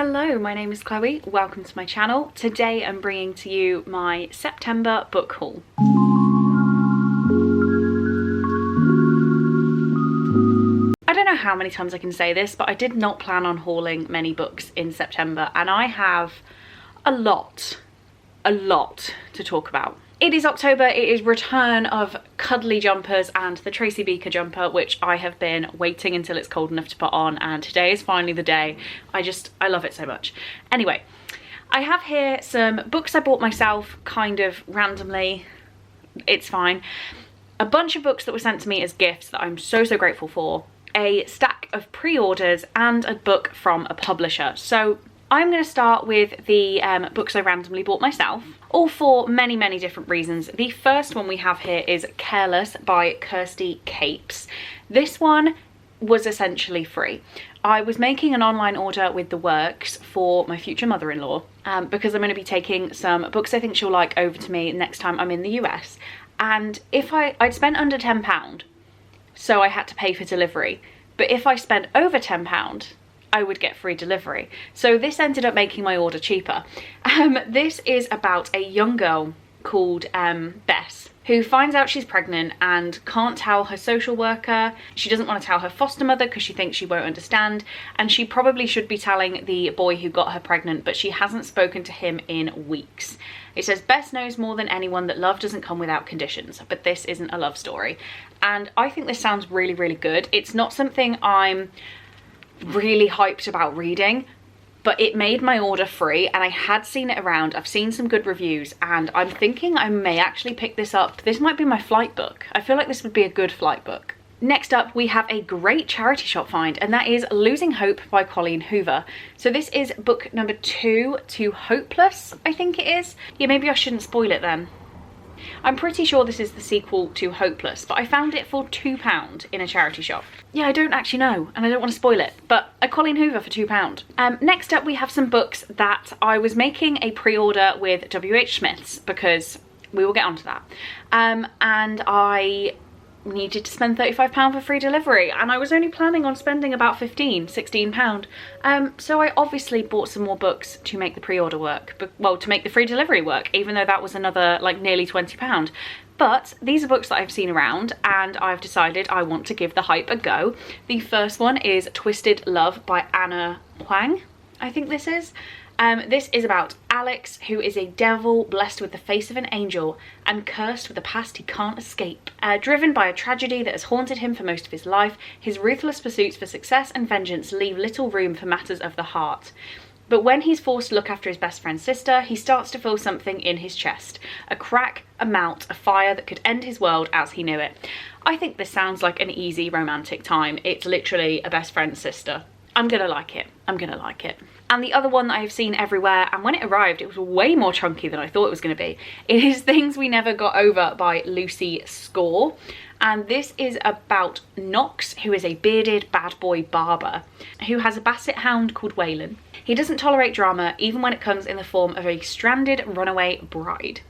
Hello, my name is Chloe. Welcome to my channel. Today I'm bringing to you my September book haul. I don't know how many times I can say this, but I did not plan on hauling many books in September, and I have a lot to talk about. It is October, it is return of cuddly jumpers and the Tracy Beaker jumper, which I have been waiting until it's cold enough to put on, and today is finally the day. I love it so much. Anyway, I have here some books I bought myself kind of randomly. It's fine. A bunch of books that were sent to me as gifts that I'm so grateful for. A stack of pre-orders and a book from a publisher. So I'm going to start with the books I randomly bought myself, all for many different reasons. The first one we have here is Careless by Kirsty Capes. This one was essentially free. I was making an online order with the works for my future mother-in-law because I'm going to be taking some books I think she'll like over to me next time I'm in the US. And if I'd spent under £10, so I had to pay for delivery. But if I spent over £10, I would get free delivery. So this ended up making my order cheaper. This is about a young girl called Bess, who finds out she's pregnant and can't tell her social worker. She doesn't want to tell her foster mother because she thinks she won't understand, and she probably should be telling the boy who got her pregnant, but she hasn't spoken to him in weeks. It says, Bess knows more than anyone that love doesn't come without conditions, but this isn't a love story. And I think this sounds really good. It's not something I'm really hyped about reading, but it made my order free and I had seen it around. I've seen some good reviews and I'm thinking I may actually pick this up. This might be my flight book. I feel like this would be a good flight book. Next up, we have a great charity shop find, and that is Losing Hope by Colleen Hoover. So this is book number 2 to Hopeless, I think it is. Yeah, maybe I shouldn't spoil it then. I'm pretty sure this is the sequel to Hopeless, but I found it for £2 in a charity shop. Yeah, I don't actually know, and I don't want to spoil it, but a Colleen Hoover for £2. Next up, we have some books that I was making a pre-order with WH Smith's, because we will get onto that. And I needed to spend £35 for free delivery, and I was only planning on spending about £16. So I obviously bought some more books to make the pre-order work, but, well, to make the free delivery work, even though that was another like nearly £20. But these are books that I've seen around and I've decided I want to give the hype a go. The first one is Twisted Love by Anna Huang, I think this is. This is about Alex, who is a devil blessed with the face of an angel and cursed with a past he can't escape. Driven by a tragedy that has haunted him for most of his life, his ruthless pursuits for success and vengeance leave little room for matters of the heart. But when he's forced to look after his best friend's sister, he starts to feel something in his chest. A crack, a mount, a fire that could end his world as he knew it. I think this sounds like an easy romantic time. It's literally a best friend's sister. I'm gonna like it. I'm gonna like it. And the other one that I've seen everywhere, and when it arrived, it was way more chunky than I thought it was going to be. It is Things We Never Got Over by Lucy Score. And this is about Knox, who is a bearded bad boy barber, who has a basset hound called Waylon. He doesn't tolerate drama, even when it comes in the form of a stranded runaway bride.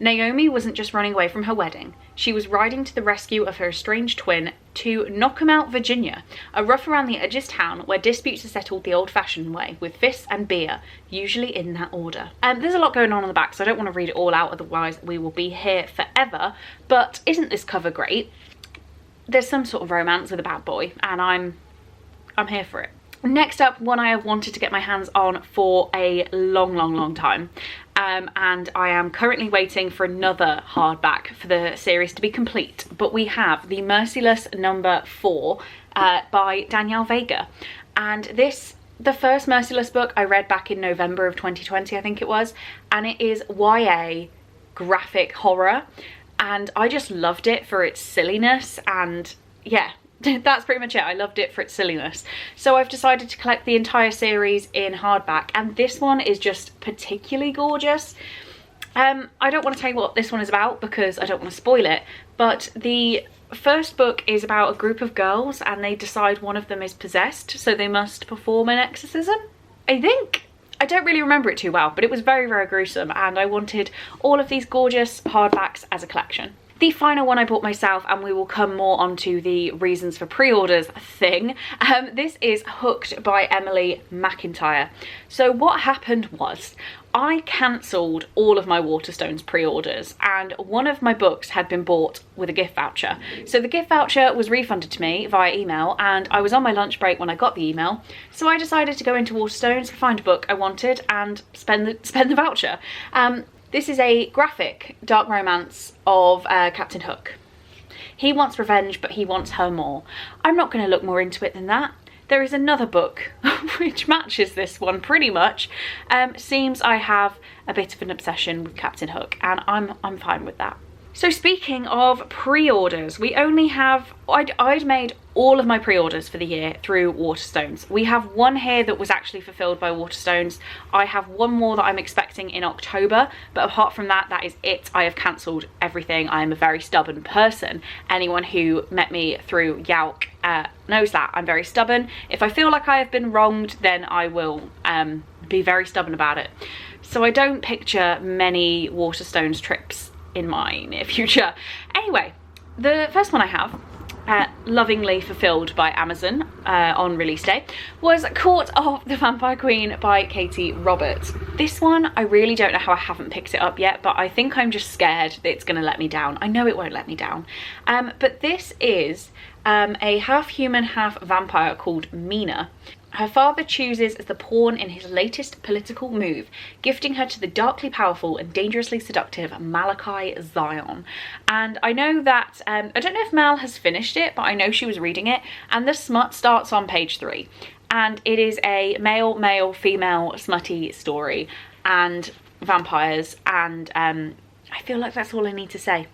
Naomi wasn't just running away from her wedding. She was riding to the rescue of her estranged twin to Knockemout, Virginia, a rough around the edges town where disputes are settled the old-fashioned way, with fists and beer, usually in that order. There's a lot going on the back, so I don't want to read it all out, otherwise we will be here forever. But isn't this cover great? There's some sort of romance with a bad boy, and I'm here for it. Next up, one I have wanted to get my hands on for a long time. And I am currently waiting for another hardback for the series to be complete. But we have the Merciless number 4 by Danielle Vega. And the first Merciless book I read back in November of 2020, I think it was. And it is YA graphic horror. And I just loved it for its silliness, and yeah. That's pretty much it. I loved it for its silliness. So I've decided to collect the entire series in hardback, and this one is just particularly gorgeous. I don't want to tell you what this one is about because I don't want to spoil it, but the first book is about a group of girls and they decide one of them is possessed, so they must perform an exorcism, I think. I don't really remember it too well, but it was very gruesome, and I wanted all of these gorgeous hardbacks as a collection. The final one I bought myself, and we will come more onto the reasons for pre-orders thing. This is Hooked by Emily McIntyre. So what happened was, I cancelled all of my Waterstones pre-orders, and one of my books had been bought with a gift voucher. So the gift voucher was refunded to me via email, and I was on my lunch break when I got the email. So I decided to go into Waterstones, find a book I wanted, and spend the voucher. This is a graphic dark romance of Captain Hook. He wants revenge, but he wants her more. I'm not going to look more into it than that. There is another book which matches this one pretty much. Seems I have a bit of an obsession with Captain Hook, and I'm fine with that. So speaking of pre-orders, we only have, I'd made all of my pre-orders for the year through Waterstones. We have one here that was actually fulfilled by Waterstones. I have one more that I'm expecting in October, but apart from that, that is it. I have cancelled everything. I am a very stubborn person. Anyone who met me through Yowk knows that. I'm very stubborn. If I feel like I have been wronged, then I will be very stubborn about it. So I don't picture many Waterstones trips in my near future. Anyway, the first one I have, lovingly fulfilled by Amazon on release day, was Court of the Vampire Queen by Katie Roberts. This one, I really don't know how I haven't picked it up yet, but I think I'm just scared that it's going to let me down. I know it won't let me down. But this is a half-human, half-vampire called Mina. Her father chooses as the pawn in his latest political move, gifting her to the darkly powerful and dangerously seductive Malachi Zion. And I know that, I don't know if Mal has finished it, but I know she was reading it, and the smut starts on page 3. And it is a male, female, smutty story, and vampires, and I feel like that's all I need to say.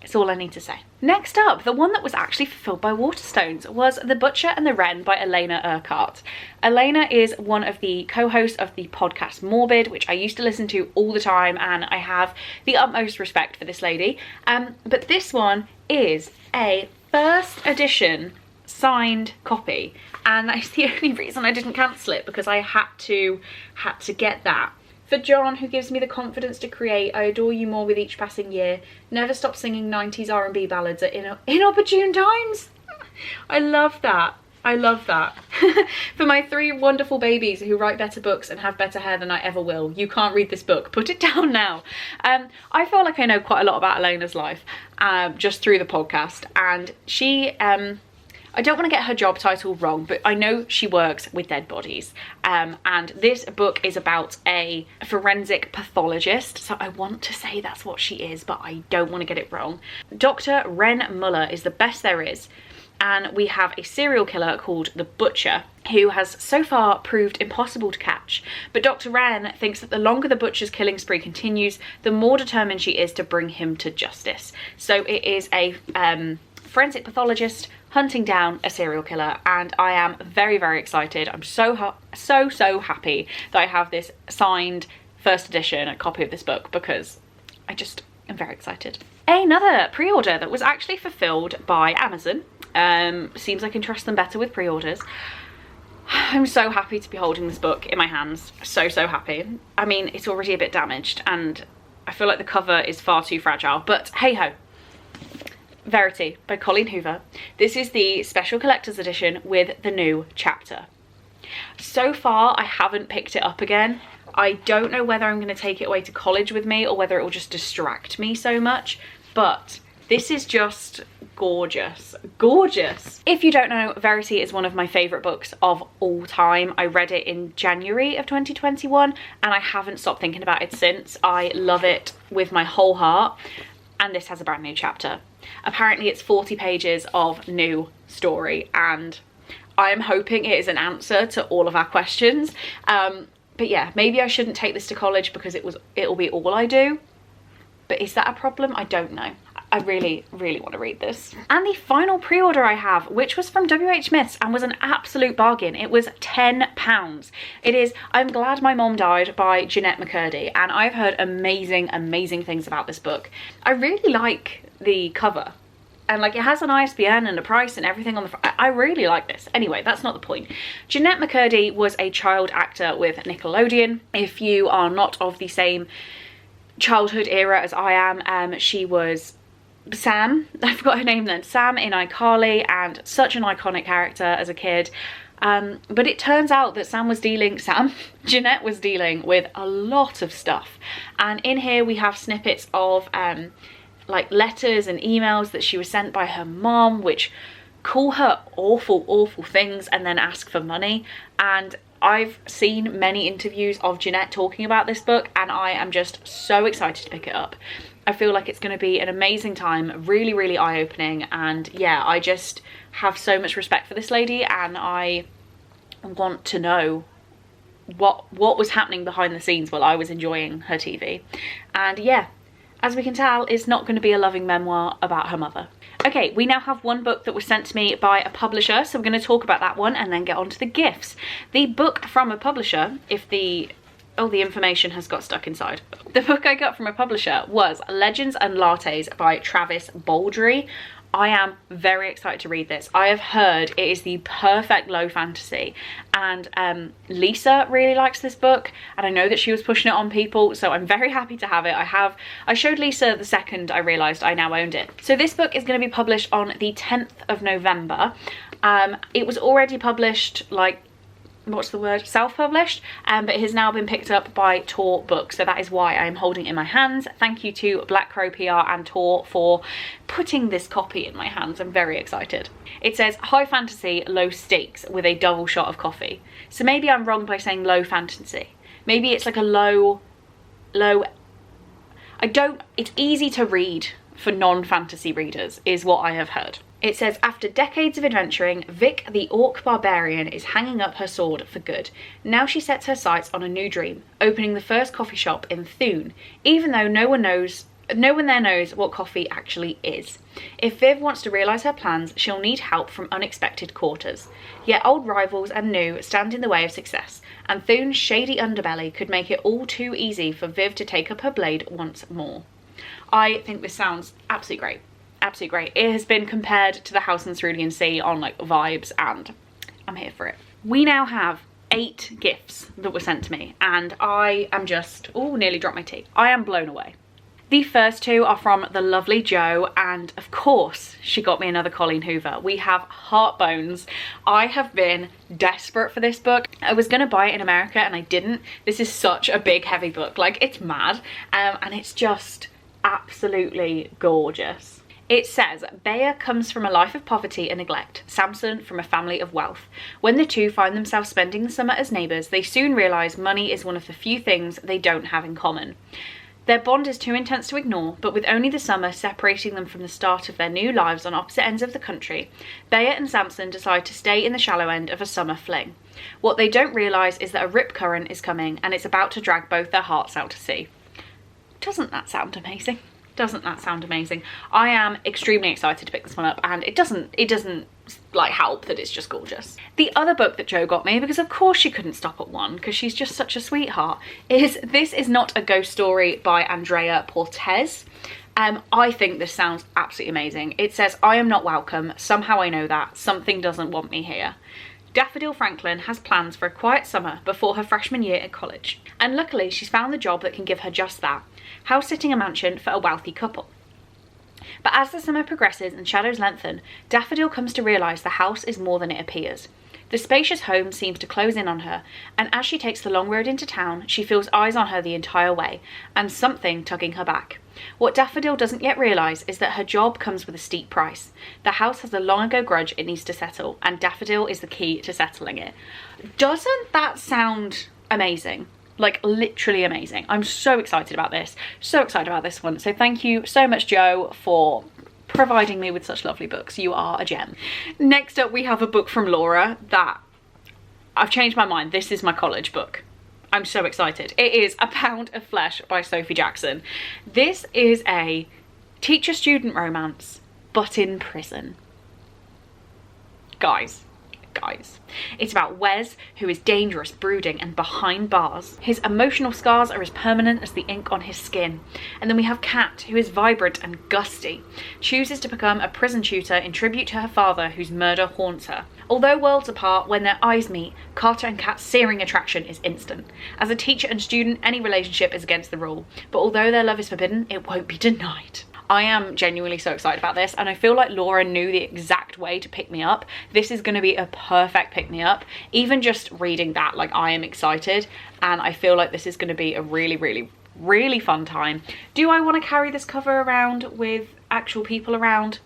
It's all I need to say. Next up, the one that was actually fulfilled by Waterstones was The Butcher and the Wren by Elena Urquhart. Elena is one of the co-hosts of the podcast Morbid, which I used to listen to all the time, and I have the utmost respect for this lady. But this one is a first edition signed copy, and that's the only reason I didn't cancel it, because I had to get that. For John, who gives me the confidence to create, I adore you more with each passing year. Never stop singing 90s R&B ballads at inopportune times. I love that. I love that. For my 3 wonderful babies who write better books and have better hair than I ever will, you can't read this book. Put it down now. I feel like I know quite a lot about Elena's life just through the podcast. And she... I don't want to get her job title wrong, but I know she works with dead bodies. And this book is about a forensic pathologist. So I want to say that's what she is, but I don't want to get it wrong. Dr. Ren Muller is the best there is. And we have a serial killer called the Butcher, who has so far proved impossible to catch. But Dr. Wren thinks that the longer the Butcher's killing spree continues, the more determined she is to bring him to justice. So it is a forensic pathologist hunting down a serial killer, and I am very, very excited. I'm so happy that I have this signed first edition, a copy of this book, because I just am very excited. Another pre-order that was actually fulfilled by Amazon. Seems I can trust them better with pre-orders. I'm so happy to be holding this book in my hands. So happy. I mean, it's already a bit damaged, and I feel like the cover is far too fragile, but hey ho. Verity by Colleen Hoover. This is the special collector's edition with the new chapter. So far, I haven't picked it up again. I don't know whether I'm going to take it away to college with me or whether it will just distract me so much, but this is just gorgeous. Gorgeous. If you don't know, Verity is one of my favourite books of all time. I read it in January of 2021 and I haven't stopped thinking about it since. I love it with my whole heart, and this has a brand new chapter. Apparently it's 40 pages of new story, and I am hoping it is an answer to all of our questions. But yeah, maybe I shouldn't take this to college because it'll be all I do. But is that a problem? I don't know. I really want to read this. And the final pre-order I have, which was from WH Smith's and was an absolute bargain. It was £10. It is I'm Glad My Mom Died by Jeanette McCurdy, and I've heard amazing things about this book. I really like the cover, and like it has an ISBN and a price and everything on the front. I really like this. Anyway, that's not the point. Jeanette McCurdy was a child actor with Nickelodeon. If you are not of the same childhood era as I am, she was Sam, I forgot her name then, Sam in iCarly, and such an iconic character as a kid. But it turns out that Jeanette was dealing with a lot of stuff. And in here we have snippets of like letters and emails that she was sent by her mom, which call her awful things and then ask for money. And I've seen many interviews of Jeanette talking about this book, and I am just so excited to pick it up. I feel like it's going to be an amazing time, really eye-opening, and yeah, I just have so much respect for this lady, and I want to know what was happening behind the scenes while I was enjoying her TV. And yeah, as we can tell, it's not going to be a loving memoir about her mother. Okay, we now have one book that was sent to me by a publisher, so we're going to talk about that one and then get on to the gifts. The book from a publisher, oh, the information has got stuck inside. The book I got from a publisher was Legends and Lattes by Travis Baldry. I am very excited to read this. I have heard it is the perfect low fantasy, and Lisa really likes this book, and I know that she was pushing it on people, so I'm very happy to have it. I showed Lisa the second I realised I now owned it. So this book is going to be published on the 10th of November. It was already published, like, what's the word, self-published, but it has now been picked up by Tor Books, so that is why I am holding it in my hands. Thank you to Black Crow PR and Tor for putting this copy in my hands. I'm very excited. It says high fantasy, low stakes with a double shot of coffee. So maybe I'm wrong by saying low fantasy. Maybe it's like a low, it's easy to read for non-fantasy readers is what I have heard. It says, after decades of adventuring, Vic the Orc Barbarian is hanging up her sword for good. Now she sets her sights on a new dream, opening the first coffee shop in Thune, even though no one there knows what coffee actually is. If Viv wants to realise her plans, she'll need help from unexpected quarters. Yet old rivals and new stand in the way of success, and Thune's shady underbelly could make it all too easy for Viv to take up her blade once more. I think this sounds absolutely great. Absolutely great. It has been compared to the House and Cerulean Sea on like vibes, and I'm here for it. We now have 8 gifts that were sent to me, and I am just, oh, nearly dropped my tea. I am blown away. The first 2 are from the lovely Jo, and of course she got me another Colleen Hoover. We have Heartbones. I have been desperate for this book. I was gonna buy it in America and I didn't. This is such a big heavy book, like it's mad, and it's just absolutely gorgeous. It says, Bea comes from a life of poverty and neglect, Samson from a family of wealth. When the two find themselves spending the summer as neighbours, they soon realise money is one of the few things they don't have in common. Their bond is too intense to ignore, but with only the summer separating them from the start of their new lives on opposite ends of the country, Bea and Samson decide to stay in the shallow end of a summer fling. What they don't realise is that a rip current is coming and it's about to drag both their hearts out to sea. Doesn't that sound amazing? Doesn't that sound amazing? I am extremely excited to pick this one up, and it doesn't like help that it's just gorgeous. The other book that Jo got me, because of course she couldn't stop at one because she's just such a sweetheart, is This Is Not a Ghost Story by Andrea Portez. I think this sounds absolutely amazing. It says, I am not welcome, somehow I know that, something doesn't want me here. Daffodil Franklin has plans for a quiet summer before her freshman year at college, and luckily she's found the job that can give her just that, house-sitting a mansion for a wealthy couple. But as the summer progresses and shadows lengthen, Daffodil comes to realise the house is more than it appears. The spacious home seems to close in on her, and as she takes the long road into town, she feels eyes on her the entire way, and something tugging her back. What Daffodil doesn't yet realise is that her job comes with a steep price. The house has a long ago grudge it needs to settle, and Daffodil is the key to settling it. Doesn't that sound amazing? Like literally amazing. I'm so excited about this. So excited about this one. So thank you so much, Jo, for providing me with such lovely books. You are a gem. Next up we have a book from Laura that I've changed my mind. This is my college book. I'm so excited. It is A Pound of Flesh by Sophie Jackson. This is a teacher-student romance, but in prison. Guys. It's about Wes, who is dangerous, brooding, and behind bars. His emotional scars are as permanent as the ink on his skin. And then we have Kat, who is vibrant and gusty, chooses to become a prison tutor in tribute to her father, whose murder haunts her. Although worlds apart, when their eyes meet, Carter and Kat's searing attraction is instant. As a teacher and student, any relationship is against the rule, but although their love is forbidden, it won't be denied. I am genuinely so excited about this, and I feel like Laura knew the exact way to pick me up. This is going to be a perfect pick me up. Even just reading that, like, I am excited, and I feel like this is going to be a really fun time. Do I want to carry this cover around with actual people around?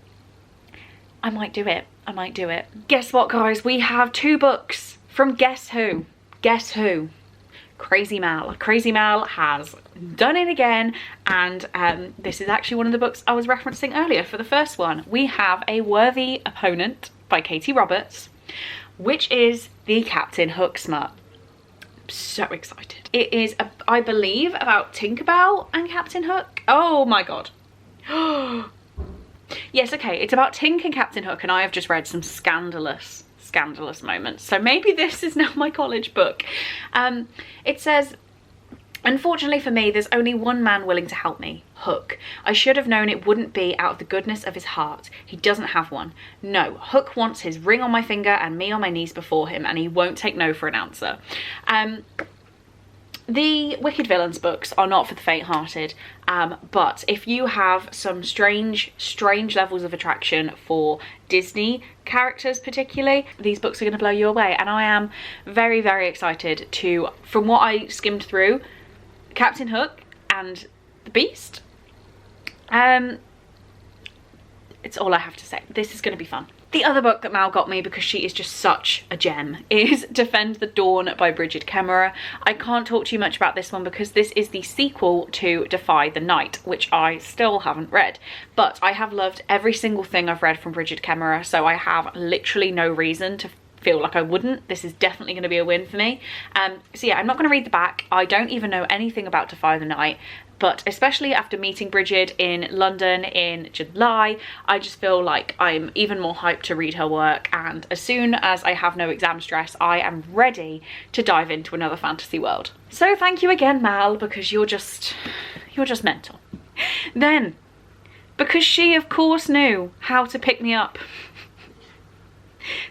I might do it. I might do it. Guess what, guys? We have 2 books from Guess Who. Guess Who? Crazy Mal. Crazy Mal has done it again, and this is actually one of the books I was referencing earlier for the first one. We have A Worthy Opponent by Katie Roberts, which is the Captain Hook smut. So excited. It is, I believe, about Tinkerbell and Captain Hook. Oh my god. Yes, okay, it's about Tink and Captain Hook, and I have just read some scandalous moments. So maybe this is now my college book. It says, unfortunately for me, there's only one man willing to help me, Hook. I should have known it wouldn't be out of the goodness of his heart. He doesn't have one. No, Hook wants his ring on my finger and me on my knees before him, and he won't take no for an answer. The Wicked Villains books are not for the faint-hearted, but if you have some strange levels of attraction for Disney characters particularly, these books are going to blow you away, and I am very excited to, from what I skimmed through, Captain Hook and the Beast. It's all I have to say. This is going to be fun. The other book that Mal got me, because she is just such a gem, is Defend the Dawn by Brigid Kemmerer. I can't talk too much about this one because this is the sequel to Defy the Night, which I still haven't read. But I have loved every single thing I've read from Brigid Kemmerer, so I have literally no reason to feel like I wouldn't. This is definitely going to be a win for me. So yeah, I'm not going to read the back. I don't even know anything about Defy the Night. But especially after meeting Brigid in London in July, I just feel like I'm even more hyped to read her work. And as soon as I have no exam stress, I am ready to dive into another fantasy world. So thank you again, Mal, because you're just mental. Then, because she of course knew how to pick me up.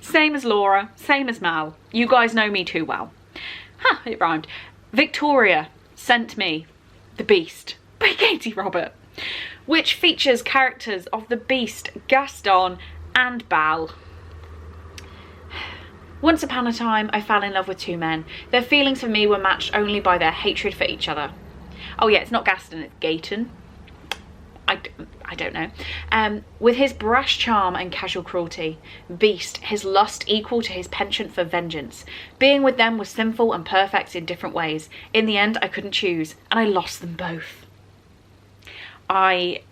Same as Laura, same as Mal. You guys know me too well. Ha, it rhymed. Victoria sent me The Beast by Katie Robert, which features characters of the Beast, Gaston and Bal. Once upon a time, I fell in love with 2 men. Their feelings for me were matched only by their hatred for each other. Oh yeah, it's not Gaston, it's Gayton. I don't know. With his brash charm and casual cruelty, Beast, his lust equal to his penchant for vengeance. Being with them was sinful and perfect in different ways. In the end, I couldn't choose, and I lost them both. I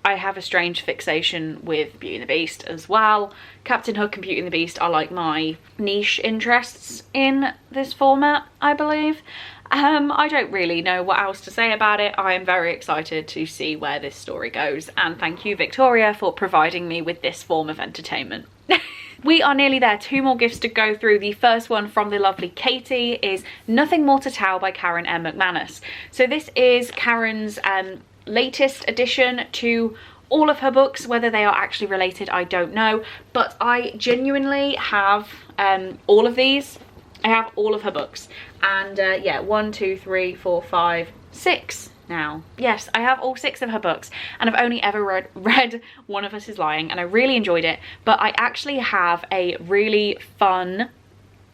have a strange fixation with Beauty and the Beast as well. Captain Hook and Beauty and the Beast are like my niche interests in this format, I believe. I don't really know what else to say about it. I am very excited to see where this story goes, and thank you, Victoria, for providing me with this form of entertainment. We are nearly there. 2 more gifts to go through. The first one from the lovely Katie is Nothing More to Tell by Karen M. McManus. So this is Karen's latest addition to all of her books. Whether they are actually related, I don't know, but I genuinely have all of these. I have all of her books, and yeah, 1, 2, 3, 4, 5, 6 now. Yes, I have all 6 of her books, and I've only ever read One of Us Is Lying, and I really enjoyed it. But I actually have a really fun,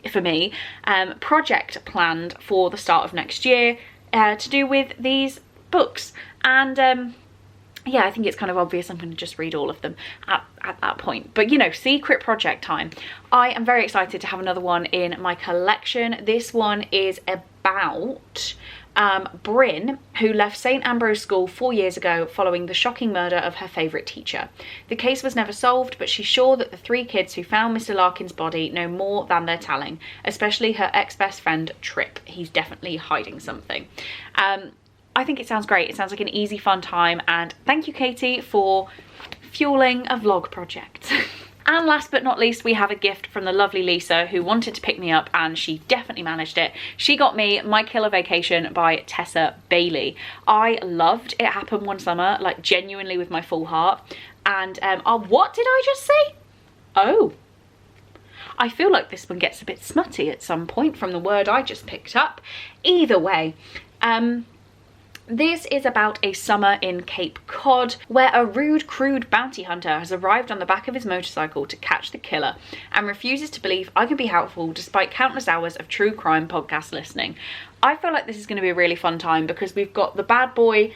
for me, project planned for the start of next year to do with these books, and yeah, I think it's kind of obvious I'm going to just read all of them at that point. But, you know, secret project time. I am very excited to have another one in my collection. This one is about Bryn, who left St Ambrose School 4 years ago following the shocking murder of her favourite teacher. The case was never solved, but she's sure that the 3 kids who found Mr Larkin's body know more than they're telling, especially her ex-best friend Trip. He's definitely hiding something. I think it sounds great. It sounds like an easy, fun time, and thank you, Katie, for fueling a vlog project. And last but not least, we have a gift from the lovely Lisa, who wanted to pick me up, and she definitely managed it. She got me My Killer Vacation by Tessa Bailey. I loved It Happened One Summer, like genuinely with my full heart. And what did I just say? Oh, I feel like this one gets a bit smutty at some point from the word I just picked up. Either way, This is about a summer in Cape Cod where a rude, crude bounty hunter has arrived on the back of his motorcycle to catch the killer and refuses to believe I can be helpful despite countless hours of true crime podcast listening. I feel like this is going to be a really fun time because we've got the bad boy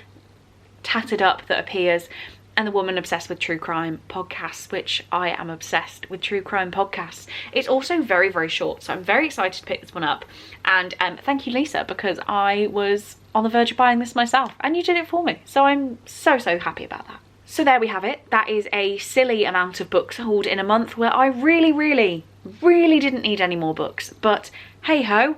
tattered up that appears and the woman obsessed with true crime podcasts, which I am obsessed with true crime podcasts. It's also very, very short, so I'm very excited to pick this one up. And thank you, Lisa, because I was on the verge of buying this myself and you did it for me. So I'm so, so happy about that. So there we have it. That is a silly amount of books hauled in a month where I really, really, really didn't need any more books. But hey ho.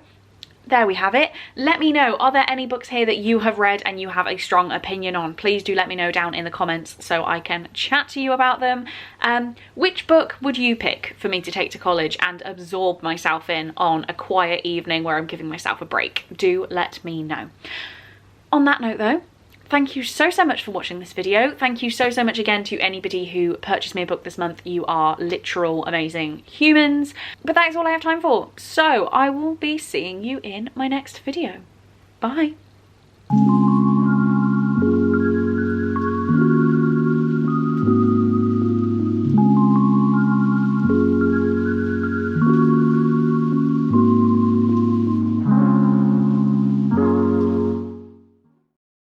There we have it. Let me know, are there any books here that you have read and you have a strong opinion on? Please do let me know down in the comments so I can chat to you about them. Which book would you pick for me to take to college and absorb myself in on a quiet evening where I'm giving myself a break? Do let me know. On that note though, thank you so, so much for watching this video. Thank you so, so much again to anybody who purchased me a book this month. You are literal amazing humans. But that is all I have time for. So I will be seeing you in my next video. Bye.